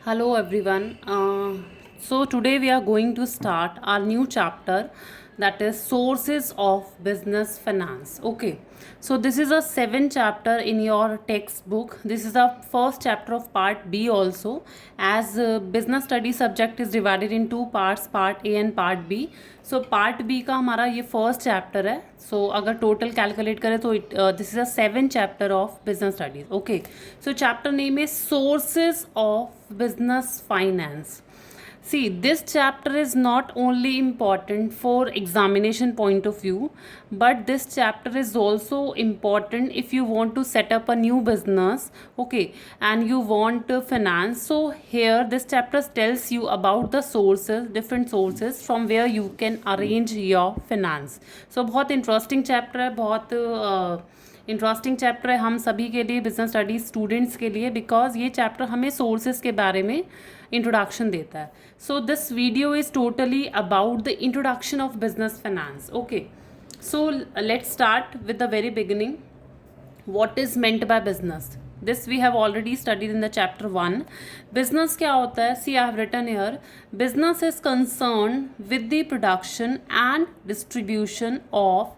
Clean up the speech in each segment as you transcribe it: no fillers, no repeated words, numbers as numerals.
Hello everyone. So today we are going to start our new chapter, that is sources of business finance. Okay. So this is a 7 chapter in your textbook. This is the first chapter of part B also, as business study subject is divided in two parts, part A and part B. So part B का हमारा ये first chapter है. So अगर total calculate करें तो this is a 7 chapter of business studies. Okay. So chapter name is sources of business finance. See, this chapter is not only important for examination point of view, but this chapter is also important if you want to set up a new business, okay, and you want finance. So here this chapter tells you about the sources, different sources from where you can arrange your finance. So बहुत interesting chapter है, बहुत interesting chapter है हम सभी के लिए, business studies students के लिए, बिकॉज ये चैप्टर हमें सोर्सेज के बारे में इंट्रोडक्शन देता है. So this video is totally about the introduction of business finance. Okay, so let's start with the very beginning. what is meant by business? This we have already studied in the chapter 1. Business क्या होता है? See, I have written here, business is concerned with the production and distribution of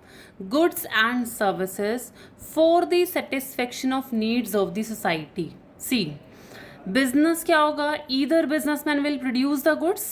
goods and services for the satisfaction of needs of the society. See, business क्या होगा? Either businessman will produce the goods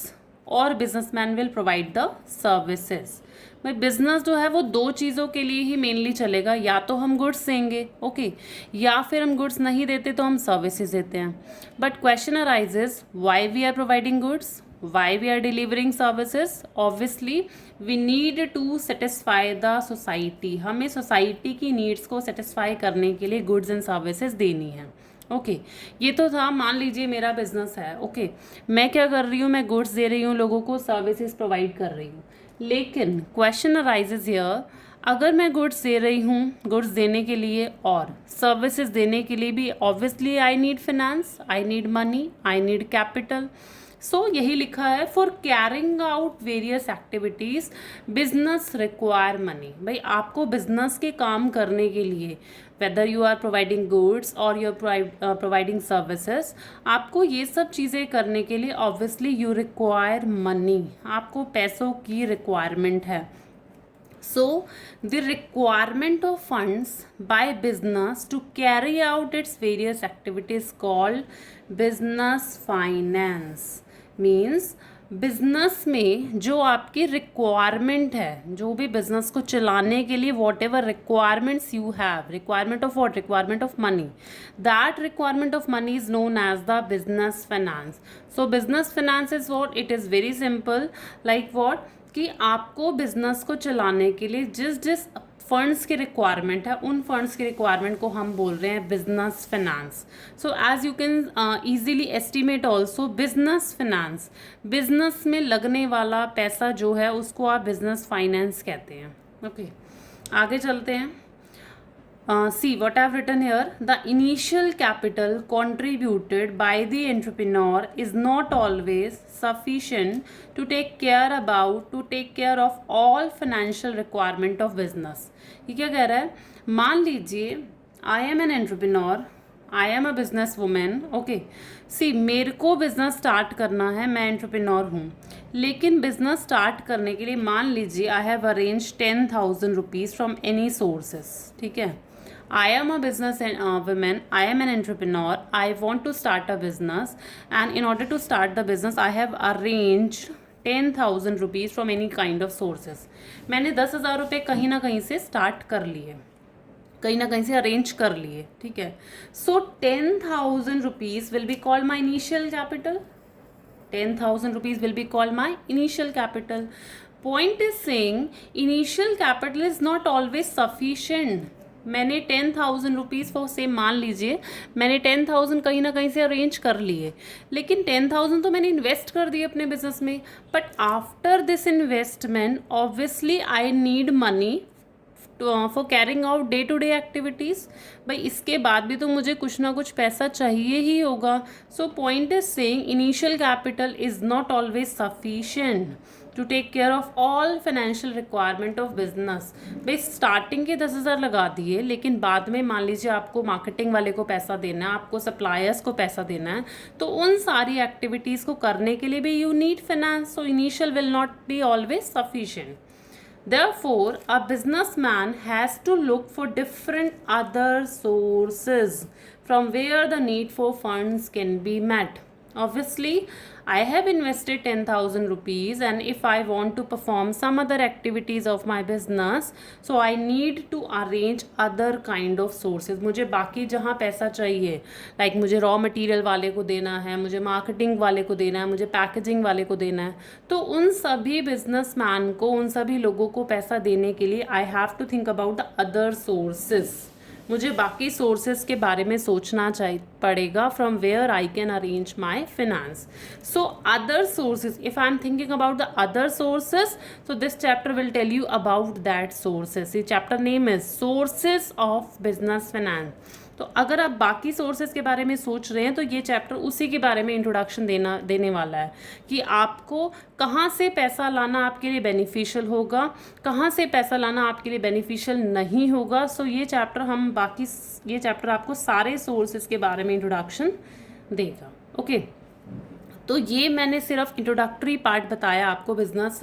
और businessman will provide the services. भाई business जो है वो दो चीज़ों के लिए ही मेनली चलेगा, या तो हम गुड्स देंगे, ओके, या फिर हम गुड्स नहीं देते तो हम सर्विसेज देते हैं. But question arises, why we are providing goods, why we are delivering services? Obviously we need to satisfy the society. हमें सोसाइटी की नीड्स को सेटिस्फाई करने के लिए गुड्स एंड सर्विसेज देनी है. ओके, ये तो था. मान लीजिए मेरा बिजनेस है, ओके, मैं क्या कर रही हूँ, मैं गुड्स दे रही हूँ, लोगों को सर्विसेज प्रोवाइड कर रही हूँ. लेकिन क्वेश्चन अराइजेज हियर, अगर मैं गुड्स दे रही हूँ, गुड्स देने के लिए और सर्विसेज देने के लिए भी obviously I need finance, I need money, I need capital. So यही लिखा है, for carrying out various activities business require money. भाई आपको बिजनेस के काम करने के लिए, whether you are providing goods और यू आर प्रोवाइडिंग सर्विसेज, आपको ये सब चीज़ें करने के लिए ऑब्वियसली यू रिक्वायर मनी. आपको पैसों की रिक्वायरमेंट है. So, the requirement of funds by business to carry out its various activities called business finance. Means business में जो आपकी रिक्वायरमेंट है, जो भी बिजनेस को चलाने के लिए whatever requirements you have, requirement of what, requirement of money, that requirement of money is known as the business finance. So business finance is what, it is very simple, like what, कि आपको business को चलाने के लिए जिस जिस funds की requirement है, उन फंड्स की रिक्वायरमेंट को हम बोल रहे हैं business finance. So as you can easily estimate also, business finance, business में लगने वाला पैसा जो है उसको आप बिजनेस फाइनेंस कहते हैं. ओके, आगे चलते हैं. See what I have written here. The initial capital contributed by the entrepreneur is not always sufficient to take care of all financial requirement of business. ये क्या कह रहा है? मान लीजिए I am an entrepreneur, I am a business woman. Okay, see, मेरे को business start करना है, मैं एंटरप्रेन्योर हूँ, लेकिन बिजनेस स्टार्ट करने के लिए मान लीजिए I have arrange 10,000 rupees from any sources. ठीक है, I am a business woman, I am an entrepreneur, I want to start a business, and in order to start the business I have arranged 10,000 rupees from any kind of sources. मैंने 10,000 रुपये कहीं ना कहीं से start कर लिए, कहीं ना कहीं से अरेंज कर लिए. ठीक है, सो 10,000 rupees will be called my initial capital. 10,000 rupees will be called my initial capital. Point is saying initial capital is not always sufficient. मैंने 10,000 रुपीज़ फॉर से, मान लीजिए मैंने 10,000 कहीं ना कहीं से अरेंज कर लिए, लेकिन 10,000 तो मैंने इन्वेस्ट कर दिए अपने बिजनेस में. But after this investment obviously I need money for carrying out day to day activities. भाई इसके बाद भी तो मुझे कुछ ना कुछ पैसा चाहिए ही होगा. So point is saying initial capital is not always sufficient. To take care of all financial requirement of business. भाई स्टार्टिंग के 10,000 लगा दिए, लेकिन बाद में मान लीजिए आपको मार्केटिंग वाले को पैसा देना है, आपको सप्लायर्स को पैसा देना है, तो उन सारी एक्टिविटीज़ को करने के लिए भी you need finance, so initial will not be always sufficient. Therefore, a businessman has to look for different other sources from where the need for funds can be met. Obviously, I have invested 10,000 rupees, and if I want to perform some other activities of my business, so I need to arrange other kind of sources. मुझे बाकी जहाँ पैसा चाहिए, like मुझे raw material वाले को देना है, मुझे मार्केटिंग वाले को देना है, मुझे पैकेजिंग वाले को देना है, तो उन सभी बिजनेसमैन को, उन सभी लोगों को पैसा देने के लिए I have to think about the other sources. मुझे बाकी सोर्सेज के बारे में सोचना पड़ेगा from where I can arrange my finance. So other sources, if I am thinking about the other sources, so this chapter will tell you about that sources. ये chapter name is sources of business finance. तो अगर आप बाकी sources के बारे में सोच रहे हैं तो ये चैप्टर उसी के बारे में इंट्रोडक्शन देने वाला है कि आपको कहाँ से पैसा लाना आपके लिए बेनिफिशियल होगा, कहाँ से पैसा लाना आपके लिए बेनिफिशियल नहीं होगा। सो ये चैप्टर आपको सारे सोर्सेज के बारे में इंट्रोडक्शन देगा। ओके, तो ये मैंने सिर्फ इंट्रोडक्टरी पार्ट बताया आपको बिजनेस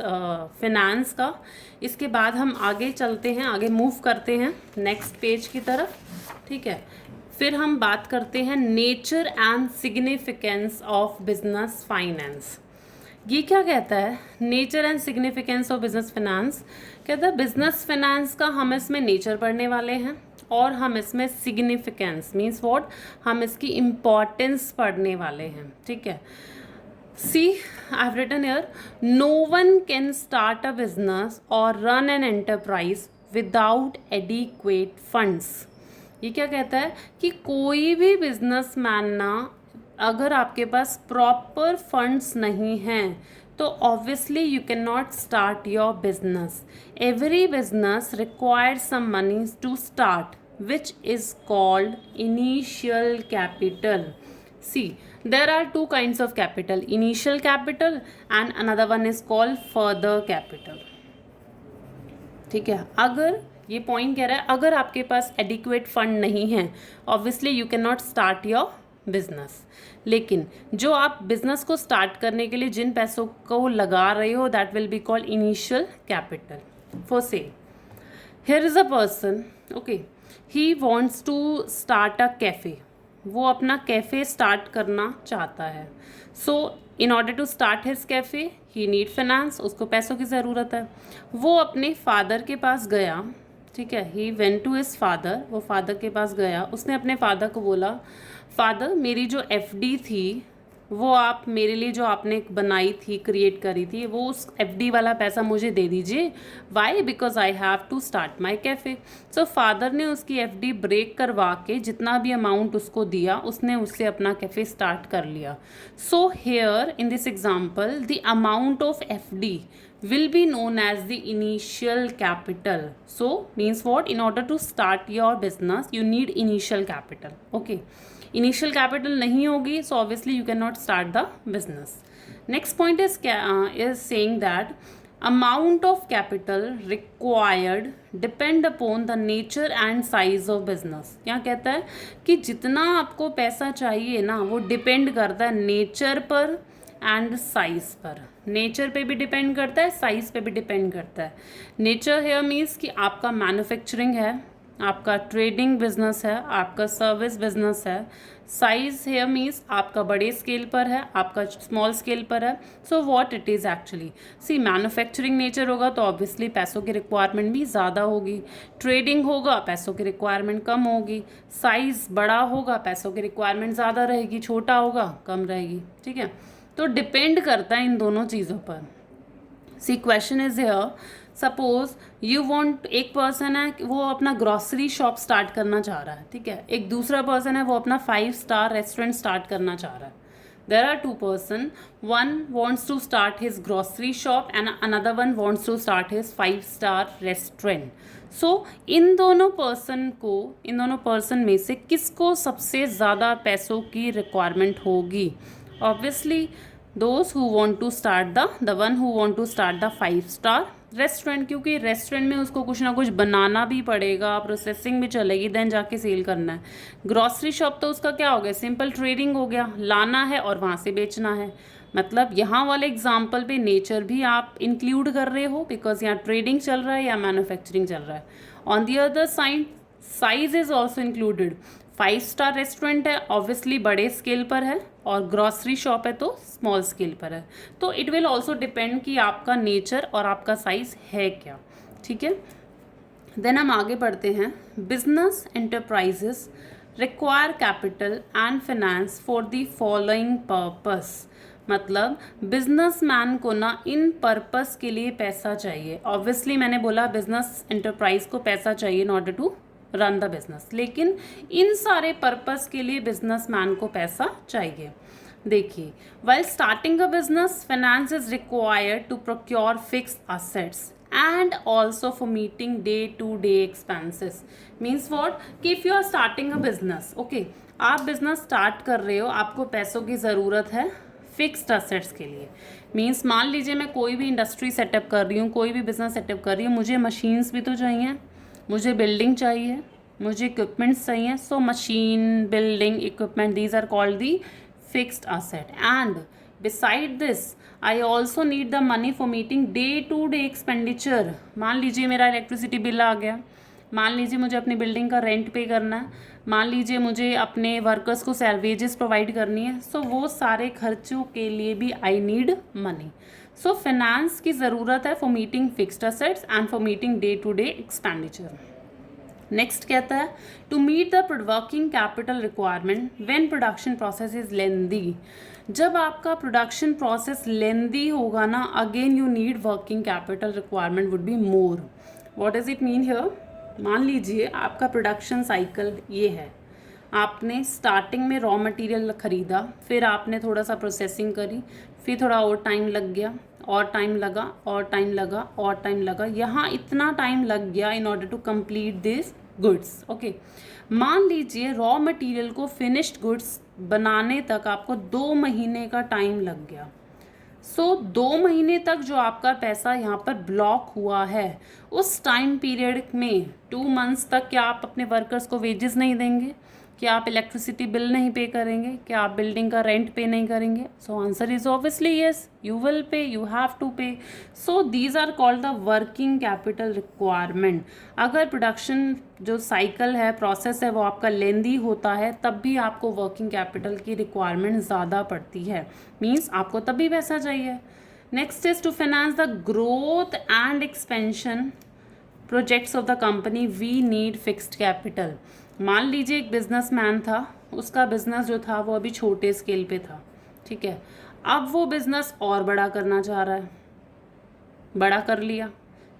फिनेंस का। इसके बाद हम आगे चलते हैं, आगे मूव करते हैं नेक्स्ट पेज की तरफ। ठीक है, फिर हम बात करते हैं nature and significance of business finance. ये क्या कहता है? Nature and significance of business finance कहता है बिजनेस फाइनेंस का हम इसमें नेचर पढ़ने वाले हैं और हम इसमें सिग्निफिकेंस मीन्स व्हाट, हम इसकी इम्पॉर्टेंस पढ़ने वाले हैं। ठीक है, See, I've written here, no one can start a business or run an enterprise without adequate funds. ये क्या कहता है कि कोई भी बिजनेसमैन ना, अगर आपके पास प्रॉपर फंड्स नहीं हैं तो obviously you can not start your business. Every business requires some money to start, which is called initial capital. See, there are two kinds of capital, initial capital and another one is called further capital. ठीक है, अगर ये point कह रहा है अगर आपके पास adequate fund नहीं है, obviously you can not start your business. लेकिन जो आप बिजनेस को स्टार्ट करने के लिए जिन पैसों को लगा रहे हो, that will be called initial capital. For say here is a person, okay, he wants to start a cafe. वो अपना कैफ़े स्टार्ट करना चाहता है। So in order to start his cafe he need finance, उसको पैसों की ज़रूरत है। वो अपने फादर के पास गया, ठीक है, he went to his father, वो फादर के पास गया, उसने अपने फादर को बोला, फादर मेरी जो एफडी थी वो आप मेरे लिए जो आपने बनाई थी, क्रिएट करी थी, वो उस एफडी वाला पैसा मुझे दे दीजिए। Why? Because I have to start my cafe. So father ने उसकी एफडी ब्रेक करवा के जितना भी अमाउंट उसको दिया, उसने उससे अपना कैफ़े स्टार्ट कर लिया। So here in this example the amount of FD will be known as the initial capital. So means what? In order to start your business you need initial capital. Okay, initial capital नहीं होगी, so obviously you cannot start the business. Next point is saying that amount of capital required depend upon the nature and size of business. यहाँ कहता है कि जितना आपको पैसा चाहिए ना, वो डिपेंड करता है नेचर पर एंड साइज पर। नेचर पे भी डिपेंड करता है, साइज पे भी डिपेंड करता है। नेचर हेयर मीन्स कि आपका मैन्युफैक्चरिंग है, आपका ट्रेडिंग बिजनेस है, आपका सर्विस बिजनेस है। साइज हेयर मीन्स आपका बड़े स्केल पर है, आपका स्मॉल स्केल पर है। So what it is actually, see manufacturing nature होगा तो ऑब्वियसली पैसों की रिक्वायरमेंट भी ज़्यादा होगी। ट्रेडिंग होगा, पैसों की रिक्वायरमेंट कम होगी। साइज़ बड़ा होगा, पैसों की रिक्वायरमेंट ज़्यादा रहेगी। छोटा होगा, कम रहेगी। ठीक है, तो डिपेंड करता है इन दोनों चीज़ों पर। See question is here, suppose you want, एक पर्सन है वो अपना ग्रॉसरी शॉप स्टार्ट करना चाह रहा है, ठीक है। एक दूसरा पर्सन है वो अपना 5 स्टार रेस्टोरेंट स्टार्ट करना चाह रहा है। There are 2 person, one wants to start his grocery shop and another one wants to start his 5-star restaurant. सो इन दोनों पर्सन में से किसको सबसे ज़्यादा पैसों की रिक्वायरमेंट होगी? Obviously those who want to start the one who want to start the 5 star restaurant, क्योंकि रेस्टोरेंट में उसको कुछ ना कुछ बनाना भी पड़ेगा, प्रोसेसिंग भी चलेगी, देन जाके सेल करना है। ग्रॉसरी शॉप तो उसका क्या हो गया, सिंपल ट्रेडिंग हो गया, लाना है और वहाँ से बेचना है। मतलब यहाँ वाले एग्जाम्पल पे नेचर भी आप इंक्लूड कर रहे हो, बिकॉज यहाँ ट्रेडिंग चल रहा है या मैन्युफैक्चरिंग चल रहा है। On the other side size is also included. 5 star restaurant है, ऑब्वियसली बड़े स्केल पर है, और ग्रॉसरी शॉप है तो स्मॉल स्केल पर है। तो इट विल ऑल्सो डिपेंड कि आपका नेचर और आपका साइज है क्या। ठीक है, देन हम आगे बढ़ते हैं। Business enterprises require capital and finance for the following purpose. मतलब बिजनेसमैन को ना इन पर्पस के लिए पैसा चाहिए। ऑब्वियसली मैंने बोला बिजनेस एंटरप्राइज को पैसा चाहिए in order to run the business, लेकिन इन सारे पर्पस के लिए बिजनेसमैन को पैसा चाहिए। देखिए, while starting a business finance is required to procure fixed assets and also for meeting day-to-day expenses. Means what? कि if you are starting a business, okay, आप बिजनेस स्टार्ट कर रहे हो, आपको पैसों की ज़रूरत है फिक्स्ड असेट्स के लिए। मीन्स मान लीजिए मैं कोई भी इंडस्ट्री सेटअप कर रही हूँ, कोई भी बिजनेस सेटअप कर रही हूँ, मुझे मशीन्स भी तो चाहिए, मुझे बिल्डिंग चाहिए, मुझे इक्विपमेंट्स चाहिए। So machine, building, equipment, these are called the fixed asset. And beside this I also need the money for meeting day-to-day expenditure। मान लीजिए मेरा इलेक्ट्रिसिटी बिल आ गया, मान लीजिए मुझे अपनी बिल्डिंग का रेंट पे करना है, मान लीजिए मुझे अपने वर्कर्स को सैलवेजेस प्रोवाइड करनी है। सो वो सारे खर्चों के लिए भी I need money. So finance की ज़रूरत है for meeting fixed assets and for meeting day to day expenditure. Next कहता है to meet the working capital requirement when production process is lengthy. जब आपका प्रोडक्शन प्रोसेस लेंदी होगा ना, again you need working capital requirement would be more. What does it mean here? मान लीजिए आपका production cycle ये है, आपने स्टार्टिंग में रॉ मटेरियल खरीदा, फिर आपने थोड़ा सा प्रोसेसिंग करी, फिर थोड़ा और टाइम लग गया, और टाइम लगा, और टाइम लगा, और टाइम लगा, यहाँ इतना टाइम लग गया in order to complete this goods. Okay, मान लीजिए रॉ मटेरियल को फिनिश्ड गुड्स बनाने तक आपको 2 महीने का टाइम लग गया। सो 2 महीने तक जो आपका पैसा यहाँ पर ब्लॉक हुआ है, उस टाइम पीरियड में 2 मंथ्स तक क्या आप अपने वर्कर्स को वेजेस नहीं देंगे? क्या आप इलेक्ट्रिसिटी बिल नहीं पे करेंगे? क्या आप बिल्डिंग का रेंट पे नहीं करेंगे? So answer is obviously yes, you will pay, you have to pay. So these are called the working capital requirement. अगर प्रोडक्शन जो साइकिल है, प्रोसेस है, वो आपका लेंदी होता है, तब भी आपको वर्किंग कैपिटल की रिक्वायरमेंट ज़्यादा पड़ती है। मीन्स आपको तब भी पैसा चाहिए। Next is to finance the growth and expansion projects of the company we need fixed capital. मान लीजिए एक बिजनेसमैन था, उसका बिजनेस जो था वो अभी छोटे स्केल पे था, ठीक है। अब वो बिजनेस और बड़ा करना चाह रहा है, बड़ा कर लिया,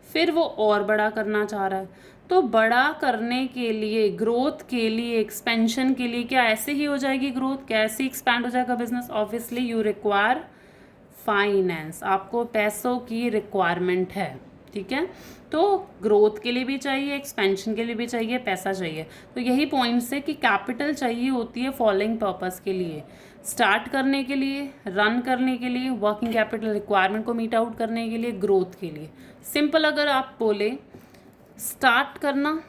फिर वो और बड़ा करना चाह रहा है। तो बड़ा करने के लिए, ग्रोथ के लिए, एक्सपेंशन के लिए, क्या ऐसे ही हो जाएगी ग्रोथ? कैसे एक्सपैंड हो जाएगा business? Obviously you require finance, आपको पैसों की रिक्वायरमेंट है, ठीक है। तो ग्रोथ के लिए भी चाहिए, एक्सपेंशन के लिए भी चाहिए, पैसा चाहिए। तो यही पॉइंट्स है कि कैपिटल चाहिए होती है फॉलोइंग पर्पस के लिए: स्टार्ट करने के लिए, रन करने के लिए, वर्किंग कैपिटल रिक्वायरमेंट को मीट आउट करने के लिए, ग्रोथ के लिए। सिंपल अगर आप बोले स्टार्ट करना,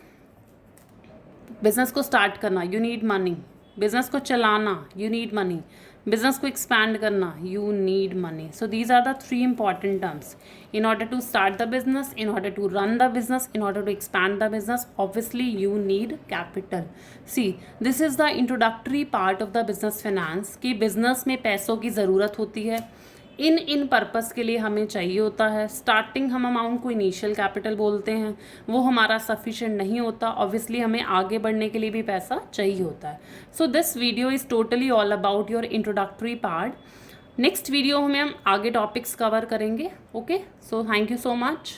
बिजनेस को स्टार्ट करना, यू नीड मनी। बिजनेस को चलाना, यू नीड मनी। बिजनेस को एक्सपैंड करना, you need money. So these are the 3 important terms. In order to start the business, in order to run the business, in order to expand the business, obviously you need capital. See, this is the introductory part of the business finance कि business में पैसों की ज़रूरत होती है, इन purpose के लिए हमें चाहिए होता है। स्टार्टिंग हम अमाउंट को इनिशियल कैपिटल बोलते हैं, वो हमारा सफिशिएंट नहीं होता, ऑब्वियसली हमें आगे बढ़ने के लिए भी पैसा चाहिए होता है। So this video is totally all about your introductory part. Next video में हम आगे टॉपिक्स कवर करेंगे। Okay, so thank you so much.